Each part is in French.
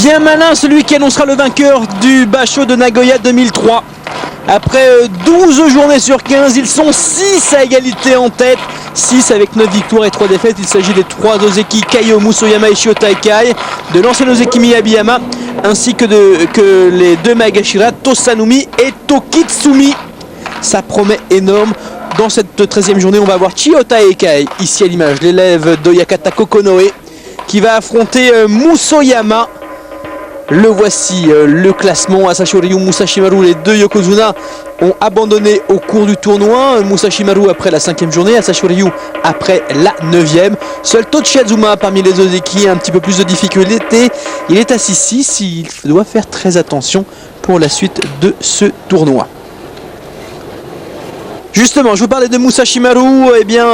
bien malin celui qui annoncera le vainqueur du Basho de Nagoya 2003. Après 12 journées sur 15, ils sont 6 à égalité en tête. 6 avec 9 victoires et 3 défaites. Il s'agit des 3 Ozeki, Kaio Musoyama et Shiota Ikai, de l'ancien Ozeki Miyabiyama, ainsi que les 2 Magashira, Tosanumi et Tokitsumi. Ça promet énorme. Dans cette 13e journée, on va avoir Chiota Ikai, ici à l'image, l'élève d'Oyakata Kokonoe, qui va affronter Musoyama. Le voici, le classement. Asashi Ryu, Musashimaru, les 2 Yokozuna ont abandonné au cours du tournoi. Musashimaru après la 5e journée, Asashi Ryu après la 9e. Seul Tochi Azuma parmi les Ozeki a un petit peu plus de difficulté. Il est à 6-6, il doit faire très attention pour la suite de ce tournoi. Justement, je vous parlais de Musashimaru. Eh bien,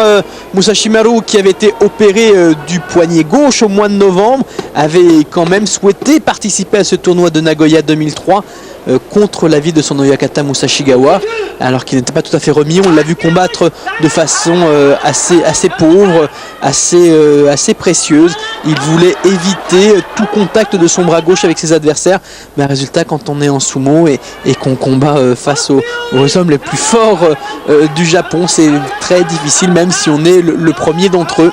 Musashimaru, qui avait été opéré du poignet gauche au mois de novembre, avait quand même souhaité participer à ce tournoi de Nagoya 2003 contre l'avis de son Oyakata Musashigawa, alors qu'il n'était pas tout à fait remis. On l'a vu combattre de façon assez pauvre, assez précieuse. Il voulait éviter tout contact de son bras gauche avec ses adversaires. Mais résultat, quand on est en sumo et qu'on combat face aux hommes les plus forts du Japon, c'est très difficile, même si on est le premier d'entre eux.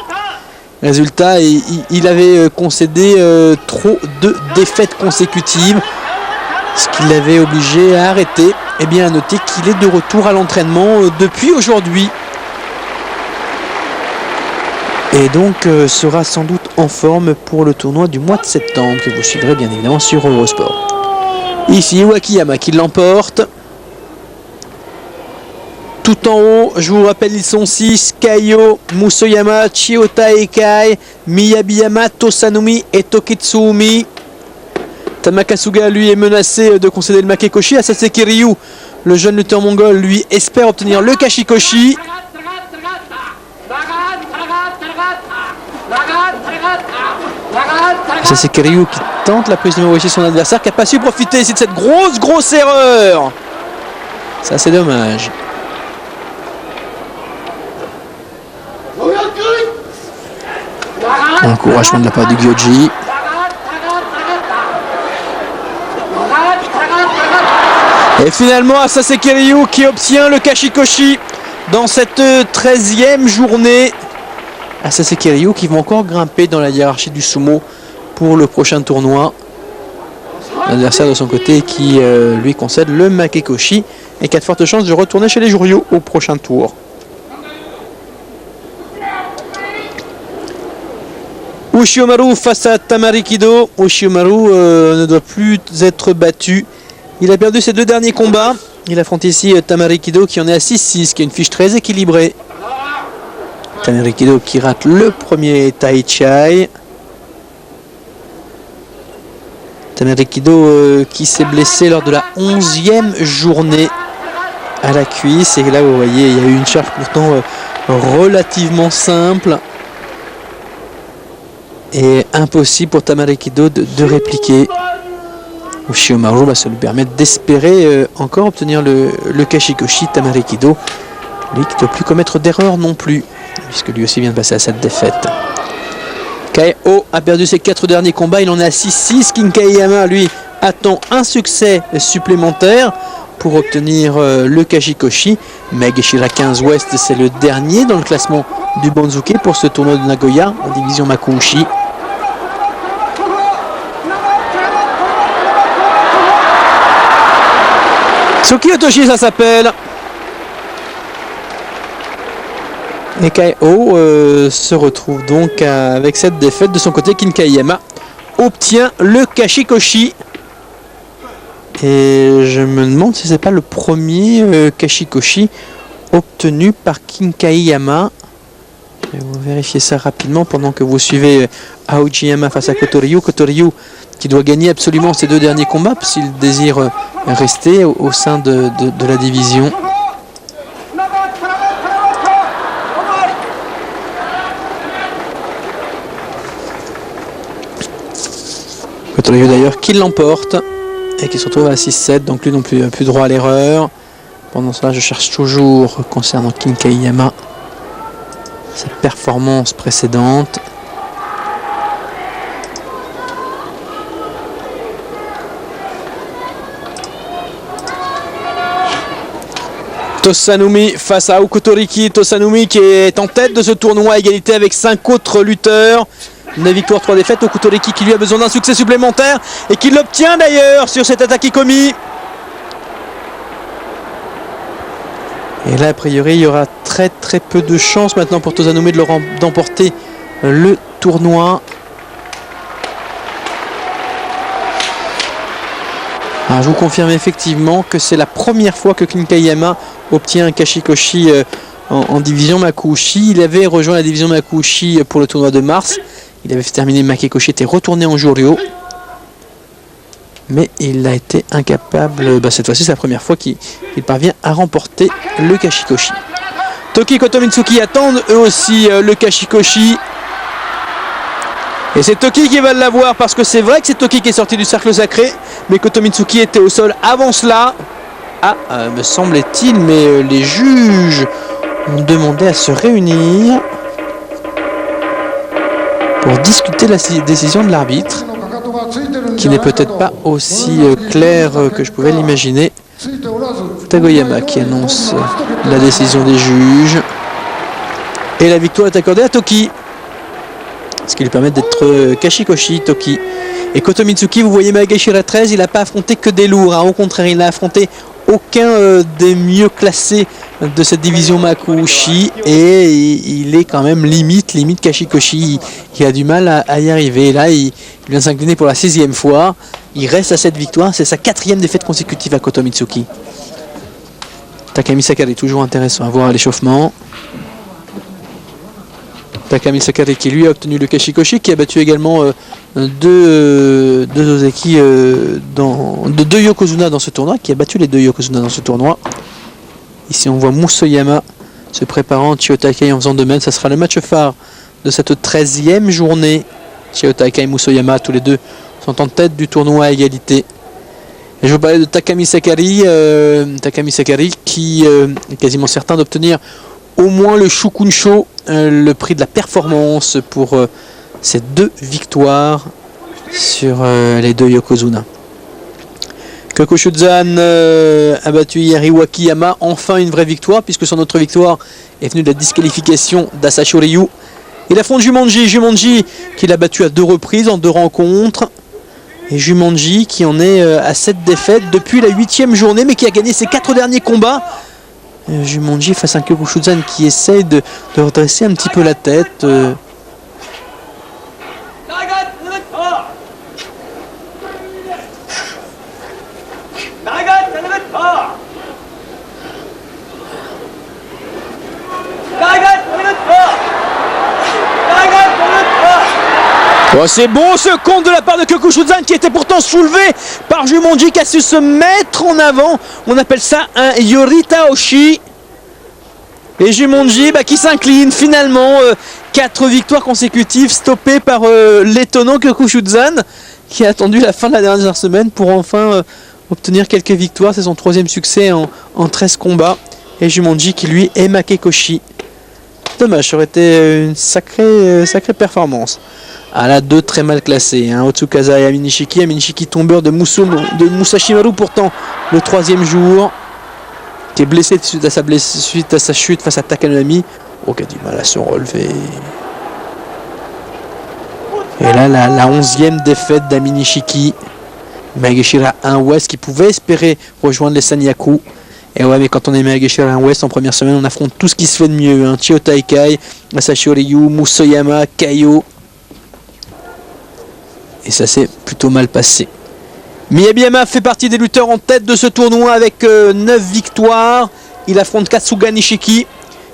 Résultat, il avait concédé trop de défaites consécutives, ce qui l'avait obligé à arrêter. Et bien à noter qu'il est de retour à l'entraînement depuis aujourd'hui. Et donc sera sans doute en forme pour le tournoi du mois de septembre, que vous suivrez bien évidemment sur Eurosport. Ici Wakiyama qui l'emporte. Tout en haut, je vous rappelle, ils sont 6, Kaio, Musoyama, Chiota Ikai, Miyabiyama, Tosanumi et Tokitsumi. Tamakasuga, lui, est menacé de concéder le Makekoshi. Asaseki Ryu, le jeune lutteur mongol, lui, espère obtenir le Kashikoshi. Asaseki Ryu qui tente la prise de main chez son adversaire, qui n'a pas su profiter ici de cette grosse erreur. Ça, c'est dommage. Encouragement de la part du Gyoji. Et finalement, Asaseki Ryu qui obtient le Kashikoshi dans cette 13e journée. Asaseki Ryu qui va encore grimper dans la hiérarchie du sumo pour le prochain tournoi. L'adversaire de son côté qui lui concède le Makekoshi et qui a de fortes chances de retourner chez les Juryo au prochain tour. Ushiomaru face à Tamarikido. Ushiomaru ne doit plus être battu. Il a perdu ses 2 derniers combats. Il affronte ici Tamarikido qui en est à 6-6, qui a une fiche très équilibrée. Tamarikido qui rate le premier Tai Chai. Tamarikido qui s'est blessé lors de la 11e journée à la cuisse. Et là, vous voyez, il y a eu une charge pourtant relativement simple. Et impossible pour Tamarikido de répliquer. Ushiomaru, ça lui permet d'espérer encore obtenir le Kashikoshi. Tamarikido, lui qui ne doit plus commettre d'erreur non plus, puisque lui aussi vient de passer à cette défaite. Kaio a perdu ses 4 derniers combats, il en est à 6-6. Kinkayama, lui, attend un succès supplémentaire pour obtenir le Kashikoshi. Magashira 15 Ouest, c'est le dernier dans le classement du Banzuke pour ce tournoi de Nagoya en division Makuuchi. Tsuki Otoshi, ça s'appelle. Et Kaio se retrouve donc avec cette défaite. De son côté, Kinkayama obtient le Kashikoshi. Et je me demande si c'est pas le premier Kashikoshi obtenu par Kinkayama. Je vais vous vérifier ça rapidement pendant que vous suivez Aojiyama face à Kotoryu. Kotoryu qui doit gagner absolument ses 2 derniers combats s'il désire rester au sein de la division. Kotoryu d'ailleurs qui l'emporte et qui se retrouve à 6-7, donc lui non plus droit à l'erreur. Pendant cela, je cherche toujours concernant Kinkayama sa performance précédente. Tosanumi face à Okutoriki. Tosanumi qui est en tête de ce tournoi à égalité avec 5 autres lutteurs. 9 victoires, 3 défaites. Okutoriki qui lui a besoin d'un succès supplémentaire et qui l'obtient d'ailleurs sur cette attaque Ikomi. Et là, a priori, il y aura très peu de chance maintenant pour Tosanumi d'emporter le tournoi. Alors, je vous confirme effectivement que c'est la première fois que Kinkayama obtient un Kashikoshi en division Makuuchi. Il avait rejoint la division Makuuchi pour le tournoi de mars. Il avait terminé Makekoshi, était retourné en Juryo. Mais il a été incapable, cette fois-ci c'est la première fois qu'il parvient à remporter le Kashikoshi. Toki Kotomitsuki attendent eux aussi le Kashikoshi. Et c'est Toki qui va l'avoir parce que c'est vrai que c'est Toki qui est sorti du cercle sacré. Mais Kotomitsuki était au sol avant cela. Ah, me semble-t-il, mais les juges ont demandé à se réunir pour discuter la décision de l'arbitre, qui n'est peut-être pas aussi clair que je pouvais l'imaginer. Tagoyama qui annonce la décision des juges. Et la victoire est accordée à Toki, ce qui lui permet d'être Kashikoshi Toki. Et Kotomitsuki, vous voyez Maegashira 13, il n'a pas affronté que des lourds, hein. Au contraire, il n'a affronté aucun des mieux classés de cette division Makuuchi, et il est quand même limite Kashikoshi. Il a du mal à y arriver. Là, il vient s'incliner pour la 6e fois. Il reste à cette victoire. C'est sa 4e défaite consécutive à Kotomitsuki. Takami Sakari, toujours intéressant à voir à l'échauffement. Takami Sakari qui lui a obtenu le Kashikoshi, qui a battu également deux Ozeki, deux Yokozuna dans ce tournoi, qui a battu les 2 Yokozuna dans ce tournoi. Ici on voit Musoyama se préparant, Chiyotakai en faisant de même. Ça sera le match phare de cette 13e journée. Chiyotakai et Musoyama, tous les deux, sont en tête du tournoi à égalité. Et je vous parlais de Takami Sakari, qui est quasiment certain d'obtenir au moins le Shukunsho, le prix de la performance pour ces 2 victoires sur les 2 Yokozuna. Kokushuzan a battu hier Iwakiyama, enfin une vraie victoire, puisque son autre victoire est venue de la disqualification d'Asashi Ryu. Il affronte Jumanji qui l'a battu à 2 reprises en 2 rencontres. Et Jumanji qui en est à 7 défaites depuis la 8e journée, mais qui a gagné ses 4 derniers combats. Jumanji face à un Kyokushuzan qui essaye de redresser un petit peu la tête. Oh, c'est bon ce compte de la part de Kyokushuzan qui était pourtant soulevé par Jumanji, qui a su se mettre en avant. On appelle ça un Yoritaoshi. Et Jumanji qui s'incline finalement. 4 victoires consécutives stoppées par l'étonnant Kyokushuzan, qui a attendu la fin de la dernière semaine pour enfin obtenir quelques victoires. C'est son 3e succès en 13 combats. Et Jumanji qui lui est Makekoshi. Dommage, ça aurait été une sacrée performance. Ah là, 2 très mal classés, hein. Otsukaza et Aminishiki tombeur de Musashimaru, pourtant le 3e jour, qui est blessé suite à sa chute face à Takanami, qui a du mal à se relever. Et là, la 11e défaite d'Aminishiki. Maegashira 1 West qui pouvait espérer rejoindre les Sanyaku. Et ouais, mais quand on est Maegashira 1 West en première semaine, on affronte tout ce qui se fait de mieux, hein. Chiyotakai, Asashi Ryu, Musoyama, Kaio. Et ça s'est plutôt mal passé. Miyabiyama fait partie des lutteurs en tête de ce tournoi avec 9 victoires. Il affronte Katsuga Nishiki,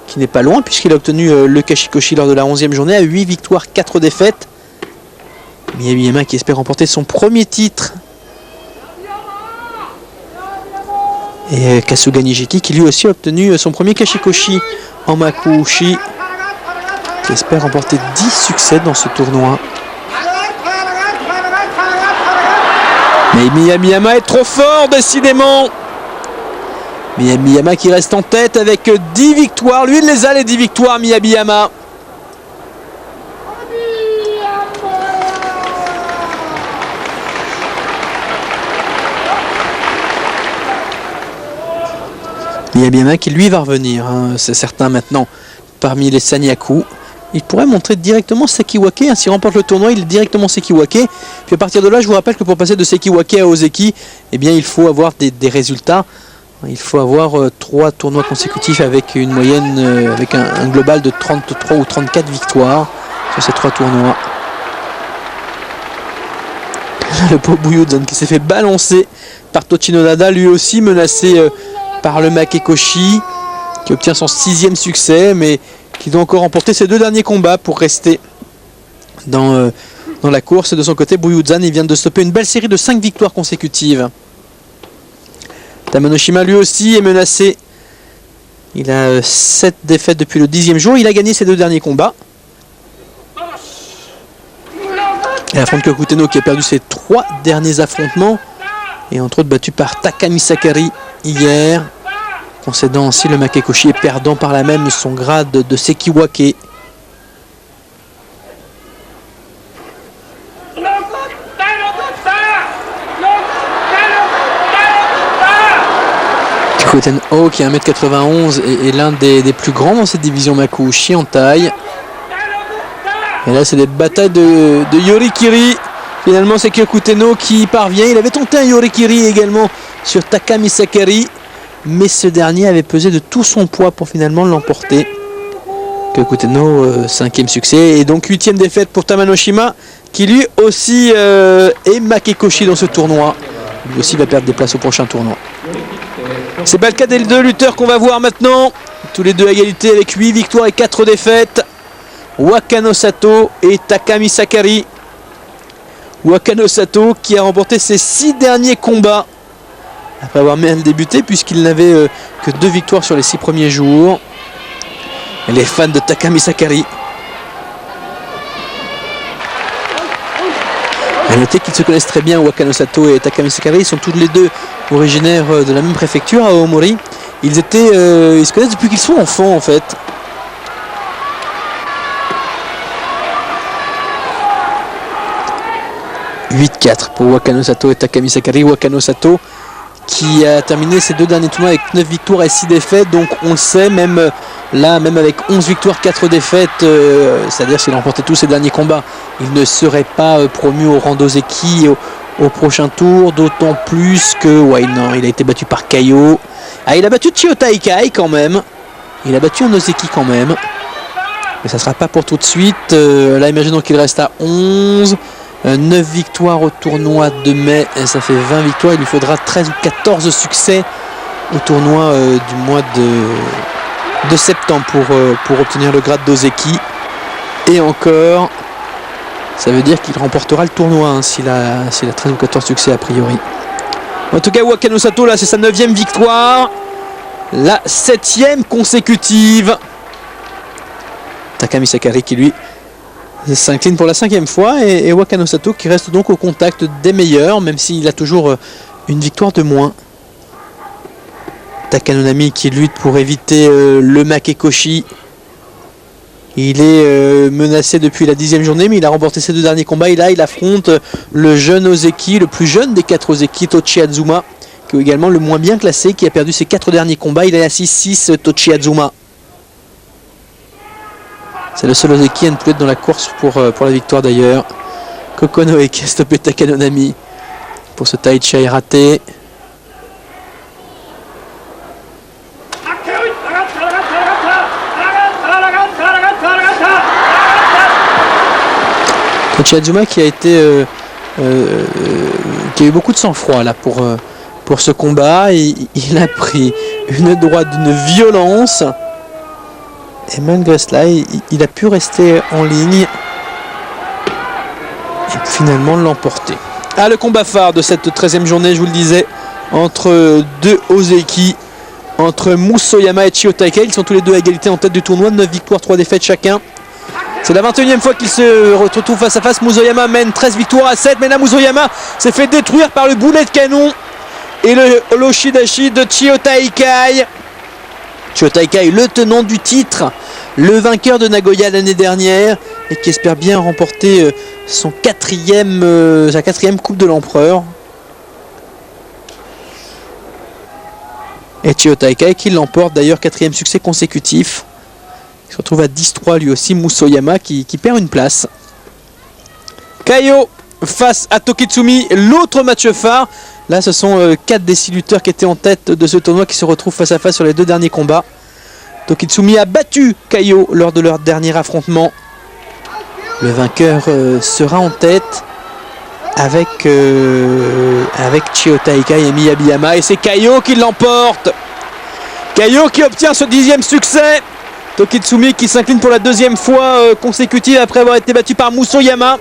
qui n'est pas loin puisqu'il a obtenu le Kashikoshi lors de la 11e journée à 8 victoires, 4 défaites. Miyabiyama qui espère remporter son premier titre. Et Katsuga Nishiki qui lui aussi a obtenu son premier Kashikoshi en Makuuchi, qui espère remporter 10 succès dans ce tournoi. Mais Miyabiyama est trop fort, décidément. Miyabiyama qui reste en tête avec 10 victoires. Lui, il les a, les 10 victoires, Miyabiyama. Il y a bien un qui lui va revenir, hein, c'est certain maintenant, parmi les Sanyaku. Il pourrait montrer directement Sekiwake, hein, s'il remporte le tournoi, il est directement Sekiwake. Puis à partir de là, je vous rappelle que pour passer de Sekiwake à Ozeki, eh bien, il faut avoir des résultats. Il faut avoir 3 tournois consécutifs avec une moyenne, avec un global de 33 ou 34 victoires sur ces 3 tournois. Le pauvre Buyudan qui s'est fait balancer par Tochino Nada, lui aussi menacé par le Makekoshi, qui obtient son 6e succès, mais qui doit encore remporter ses 2 derniers combats pour rester dans la course. Et de son côté, Buyudan, il vient de stopper une belle série de 5 victoires consécutives. Tamanoshima lui aussi est menacé. Il a 7 défaites depuis le 10e jour. Il a gagné ses 2 derniers combats. Il affronte Kyokuteno qui a perdu ses 3 derniers affrontements. Et entre autres battu par Takami Sakari hier. Concédant ainsi le Makekoshi et perdant par là même son grade de Sekiwake. Kyokuten-oh qui est 1m91 et l'un des plus grands dans cette division Makuuchi en taille. Et là c'est des batailles de Yorikiri. Finalement c'est Kyokuteno qui parvient. Il avait tenté un Yorikiri également sur Takami Sakari, mais ce dernier avait pesé de tout son poids pour finalement l'emporter. Kyokuteno, 5e succès et donc 8e défaite pour Tamanoshima, qui lui aussi est Makekoshi dans ce tournoi. Lui aussi va perdre des places au prochain tournoi. C'est pas le cas des 2 lutteurs qu'on va voir maintenant. Tous les 2 à égalité avec 8 victoires et 4 défaites. Wakano Sato et Takami Sakari. Wakano Sato qui a remporté ses 6 derniers combats après avoir mal débuté, puisqu'il n'avait que 2 victoires sur les 6 premiers jours. Et les fans de Takami Sakari. A noter qu'ils se connaissent très bien, Wakano Sato et Takami Sakari. Ils sont tous les 2 originaires de la même préfecture, à Aomori. Ils se connaissent depuis qu'ils sont enfants en fait. « 8-4 pour Wakano Sato et Takami Sakari. Wakano Sato qui a terminé ses 2 derniers tournois avec 9 victoires et 6 défaites. Donc on le sait, même là, même avec 11 victoires, 4 défaites, c'est-à-dire s'il remportait tous ses derniers combats, il ne serait pas promu au rang d'Ozeki au prochain tour. D'autant plus que, ouais, non, il a été battu par Kaio. Ah, il a battu Chiyoda Ikai quand même. Il a battu un Ozeki quand même. Mais ça ne sera pas pour tout de suite. Là, imaginons qu'il reste à 11. 9 victoires au tournoi de mai, et ça fait 20 victoires. Il lui faudra 13 ou 14 succès au tournoi du mois de septembre pour obtenir le grade d'Ozeki. Et encore, ça veut dire qu'il remportera le tournoi hein, s'il a 13 ou 14 succès a priori. En tout cas, Wakano Sato, là c'est sa 9e victoire, la 7e consécutive. Takami Sakari qui lui s'incline pour la 5e fois, et Wakano Sato qui reste donc au contact des meilleurs, même s'il a toujours une victoire de moins. Takanonami qui lutte pour éviter le Makekoshi. Il est menacé depuis la 10e journée, mais il a remporté ses 2 derniers combats. Et là, il affronte le jeune Ozeki, le plus jeune des 4 Ozeki, Tochi Azuma, qui est également le moins bien classé, qui a perdu ses 4 derniers combats. Il est à 6-6, Tochi Azuma. C'est le seul Ozeki à ne plus être dans la course pour la victoire d'ailleurs. Kokonoe qui a stoppé Takanonami pour ce Taichai raté. Tochi Azuma qui a été qui a eu beaucoup de sang-froid là pour ce combat. Il a pris une droite d'une violence. Et malgré cela, il a pu rester en ligne et finalement l'emporter. Ah, le combat phare de cette 13e journée, je vous le disais, entre 2 Ozeki, entre Musoyama et Chiyoda Ikai. Ils sont tous les 2 à égalité en tête du tournoi, 9 victoires, 3 défaites chacun. C'est la 21e fois qu'ils se retrouvent face à face. Musoyama mène 13 victoires à 7, mais là Musoyama s'est fait détruire par le boulet de canon et le Loshidashi de Chiyoda Ikai. Chiyoda Ikai, le tenant du titre, le vainqueur de Nagoya l'année dernière et qui espère bien remporter sa 4e coupe de l'empereur. Et Chiyo Taikai qui l'emporte, d'ailleurs 4e succès consécutif. Il se retrouve à 10-3 lui aussi, Musoyama qui perd une place. Kaio face à Tokitsumi, l'autre match phare. Là ce sont 4 des 6 lutteurs qui étaient en tête de ce tournoi qui se retrouvent face à face sur les 2 derniers combats. Tokitsumi a battu Kaio lors de leur dernier affrontement. Le vainqueur sera en tête avec Chiyo Taikai et Miyabiyama. Et c'est Kaio qui l'emporte. Kaio qui obtient ce 10e succès. Tokitsumi qui s'incline pour la 2e fois consécutive après avoir été battu par Musoyama.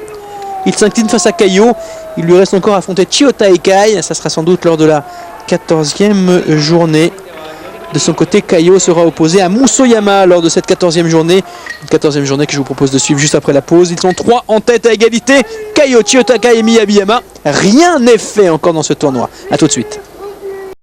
Il s'incline face à Kaio. Il lui reste encore à affronter Chiyo Taikai. Ça sera sans doute lors de la 14e journée. De son côté, Kaio sera opposé à Musoyama lors de cette 14e journée. Une 14e journée que je vous propose de suivre juste après la pause. Ils sont 3 en tête à égalité. Kaio, Chiyo Taikai et Miyabiyama. Rien n'est fait encore dans ce tournoi. A tout de suite.